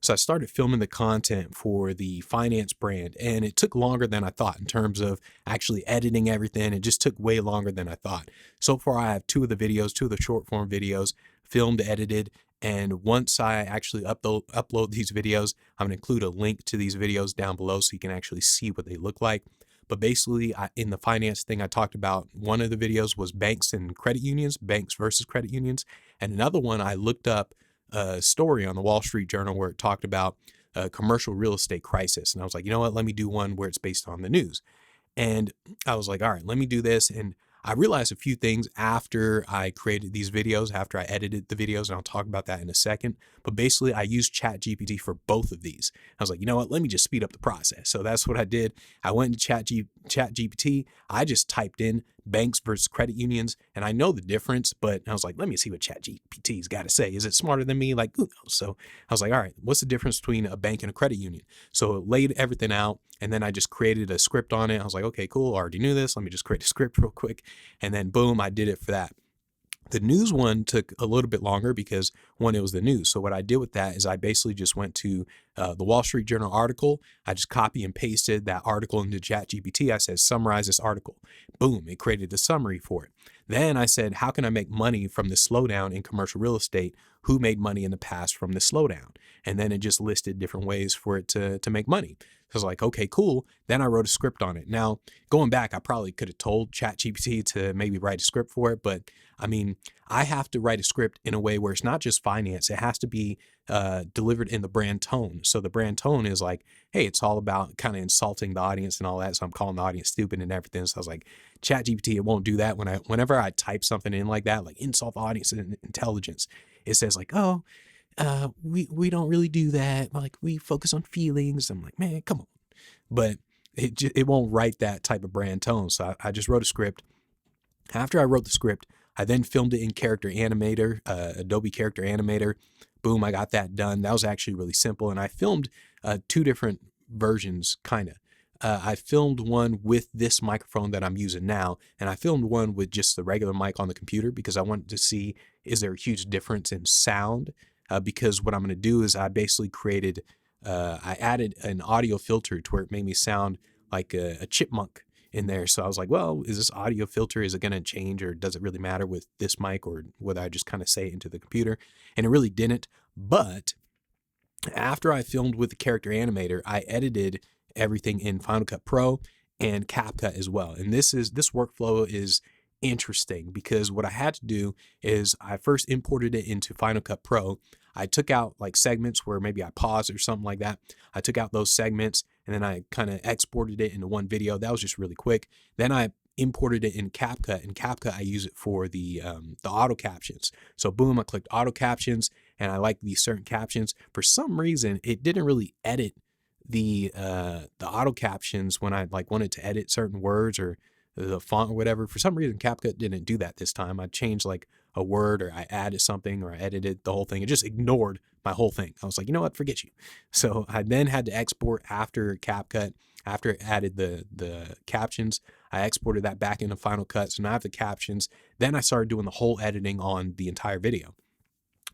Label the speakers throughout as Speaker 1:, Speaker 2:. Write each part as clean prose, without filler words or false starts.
Speaker 1: So I started filming the content for the finance brand, and it took longer than I thought in terms of actually editing everything. It just took way longer than I thought. So far, I have two of the short form videos filmed, edited. And once I actually upload these videos, I'm going to include a link to these videos down below so you can actually see what they look like. But basically, in the finance thing, I talked about, one of the videos was banks and credit unions, banks versus credit unions. And another one, I looked up a story on the Wall Street Journal where it talked about a commercial real estate crisis. And I was like, you know what, let me do one where it's based on the news. And I was like, all right, let me do this. And I realized a few things after I created these videos, after I edited the videos, and I'll talk about that in a second. But basically, I used ChatGPT for both of these. I was like, you know what, let me just speed up the process. So that's what I did. I went to ChatGPT. I just typed in banks versus credit unions, and I know the difference, but I was like, let me see what ChatGPT's got to say. Is it smarter than me? Like, who knows? So I was like, all right, what's the difference between a bank and a credit union? So it laid everything out, and then I just created a script on it. I was like, okay, cool, I already knew this. Let me just create a script real quick. And then boom, I did it for that. The news one took a little bit longer because, one, it was the news. So what I did with that is I basically just went to the Wall Street Journal article. I just copy and pasted that article into ChatGPT. I said, summarize this article. Boom, it created a summary for it. Then I said, how can I make money from the slowdown in commercial real estate? Who made money in the past from the slowdown? And then it just listed different ways for it to make money. So I was like, okay, cool. Then I wrote a script on it. Now, going back, I probably could have told ChatGPT to maybe write a script for it, but I mean, I have to write a script in a way where it's not just finance. It has to be delivered in the brand tone. So the brand tone is like, hey, it's all about kind of insulting the audience and all that. So I'm calling the audience stupid and everything. So I was like, ChatGPT, it won't do that. Whenever I type something in like that, like insult the audience and intelligence, it says like, oh, we don't really do that. Like, we focus on feelings. I'm like, man, come on. But it won't write that type of brand tone. So I just wrote a script. After I wrote the script, I then filmed it in Character Animator, Adobe Character Animator. Boom, I got that done. That was actually really simple. And I filmed two different versions, kind of. I filmed one with this microphone that I'm using now, and I filmed one with just the regular mic on the computer because I wanted to see, is there a huge difference in sound? Because what I'm going to do is I basically I added an audio filter to where it made me sound like a chipmunk in there. So I was like, well, is this audio filter, is it going to change, or does it really matter with this mic, or whether I just kind of say it into the computer? And it really didn't. But after I filmed with the Character Animator, I edited everything in Final Cut Pro and CapCut as well. And this workflow is interesting because what I had to do is I first imported it into Final Cut Pro. I took out like segments where maybe I paused or something like that. I took out those segments and then I kind of exported it into one video. That was just really quick. Then I imported it in CapCut. In CapCut, I use it for the auto captions. So boom, I clicked auto captions and I like these certain captions. For some reason, it didn't really edit the auto captions when I like wanted to edit certain words or the font or whatever. For some reason, CapCut didn't do that this time. I changed like a word, or I added something, or I edited the whole thing. It just ignored my whole thing. I was like, you know what, forget you. So I then had to export after CapCut. After it added the captions, I exported that back into Final Cut. So now I have the captions. Then I started doing the whole editing on the entire video.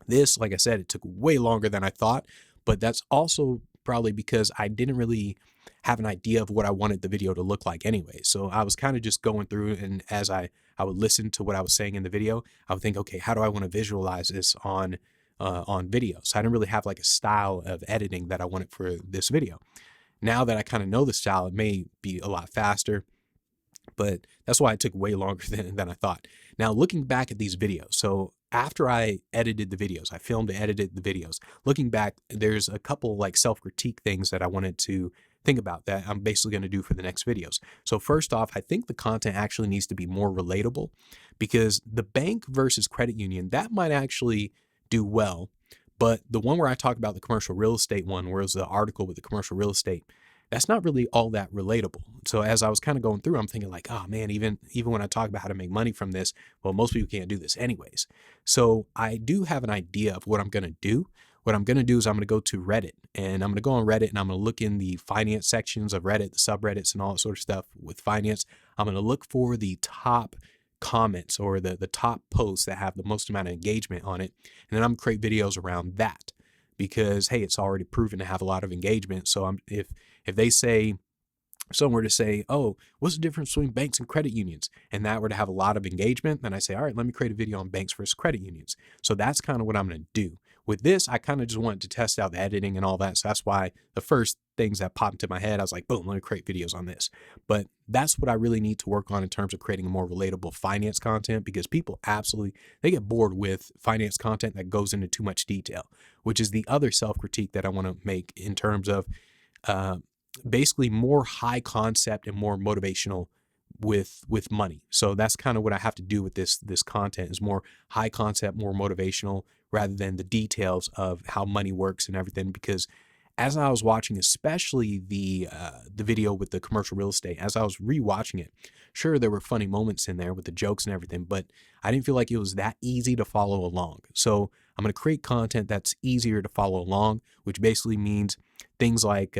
Speaker 1: This, like I said, it took way longer than I thought, but that's also probably because I didn't really have an idea of what I wanted the video to look like anyway. So I was kind of just going through, and as I would listen to what I was saying in the video, I would think, okay, how do I want to visualize this on video? So I didn't really have like a style of editing that I wanted for this video. Now that I kind of know the style, it may be a lot faster, but that's why it took way longer than I thought. Now, looking back at these videos, so after I edited the videos, I filmed and edited the videos. Looking back, there's a couple like self-critique things that I wanted to think about that I'm basically going to do for the next videos. So first off, I think the content actually needs to be more relatable, because the bank versus credit union, that might actually do well. But the one where I talk about the commercial real estate one, where it was the article with the commercial real estate, that's not really all that relatable. So as I was kind of going through, I'm thinking like, oh man, even when I talk about how to make money from this, well, most people can't do this anyways. So I do have an idea of what I'm going to do. What I'm going to do is I'm going to go to Reddit, and I'm going to go on Reddit, and I'm going to look in the finance sections of Reddit, the subreddits and all that sort of stuff with finance. I'm going to look for the top comments or the top posts that have the most amount of engagement on it. And then I'm going to create videos around that, because, hey, it's already proven to have a lot of engagement. So if they say, someone were to say, oh, what's the difference between banks and credit unions? And that were to have a lot of engagement, then I say, all right, let me create a video on banks versus credit unions. So that's kind of what I'm going to do. With this, I kind of just wanted to test out the editing and all that. So that's why the first things that popped into my head, I was like, boom, let me create videos on this. But that's what I really need to work on in terms of creating more relatable finance content, because people absolutely, they get bored with finance content that goes into too much detail, which is the other self-critique that I want to make in terms of basically more high concept and more motivational with money. So that's kind of what I have to do with this content, is more high concept, more motivational, rather than the details of how money works and everything. Because as I was watching, especially the video with the commercial real estate, as I was rewatching it, sure, there were funny moments in there with the jokes and everything, but I didn't feel like it was that easy to follow along. So I'm going to create content that's easier to follow along, which basically means things like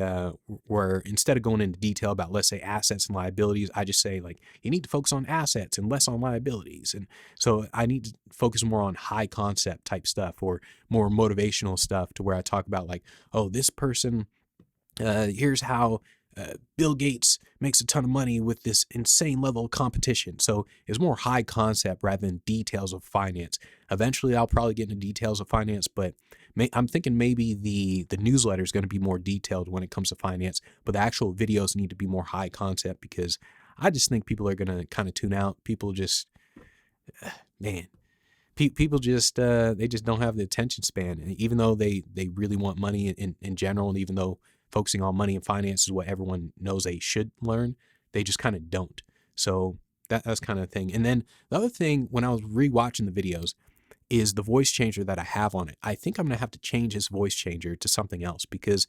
Speaker 1: where instead of going into detail about, let's say, assets and liabilities, I just say, like, you need to focus on assets and less on liabilities. And so I need to focus more on high concept type stuff, or more motivational stuff, to where I talk about, like, oh, this person, here's how Bill Gates makes a ton of money with this insane level of competition. So it's more high concept rather than details of finance. Eventually, I'll probably get into details of finance, but I'm thinking maybe the newsletter is going to be more detailed when it comes to finance, but the actual videos need to be more high concept, because I just think people are going to kind of tune out. People just, man, people just, they just don't have the attention span. And even though they really want money in general, and even though focusing on money and finance is what everyone knows they should learn, they just kind of don't. So that's kind of the thing. And then the other thing, when I was rewatching the videos, is the voice changer that I have on it. I think I'm going to have to change this voice changer to something else, because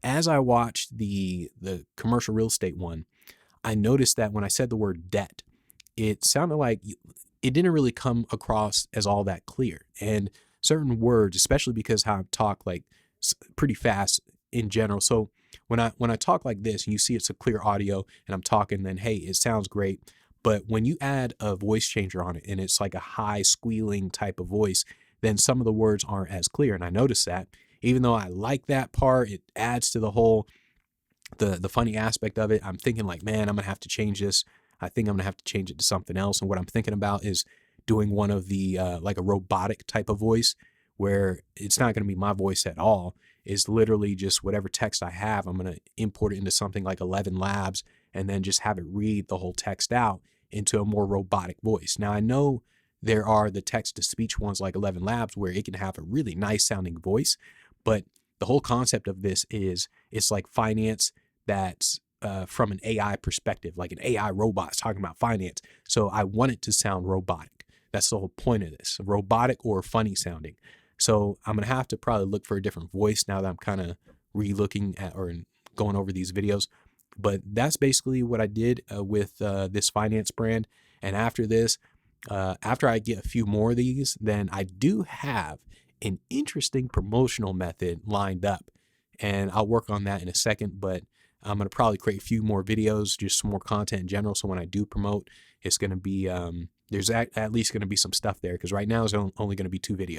Speaker 1: as I watched the commercial real estate one, I noticed that when I said the word debt, it sounded like it didn't really come across as all that clear. And certain words, especially because how I talk like pretty fast in general. So when I talk like this, and you see it's a clear audio and I'm talking, then hey, it sounds great. But when you add a voice changer on it, and it's like a high squealing type of voice, then some of the words aren't as clear. And I noticed that, even though I like that part, it adds to the whole, the funny aspect of it. I'm thinking, like, man, I'm gonna have to change this. I think I'm gonna have to change it to something else. And what I'm thinking about is doing one of the like a robotic type of voice, where it's not gonna be my voice at all. It's literally just whatever text I have, I'm gonna import it into something like 11 Labs, and then just have it read the whole text out into a more robotic voice. Now, I know there are the text-to-speech ones like 11 Labs where it can have a really nice sounding voice, but the whole concept of this is it's like finance that's from an AI perspective, like an AI robot talking about finance. So I want it to sound robotic. That's the whole point of this, robotic or funny sounding. So I'm going to have to probably look for a different voice now that I'm kind of re-looking at or going over these videos. But that's basically what I did with this finance brand. And after this, after I get a few more of these, then I do have an interesting promotional method lined up. And I'll work on that in a second, but I'm going to probably create a few more videos, just some more content in general. So when I do promote, it's going to be, there's at least going to be some stuff there, because right now it's only going to be 2 videos.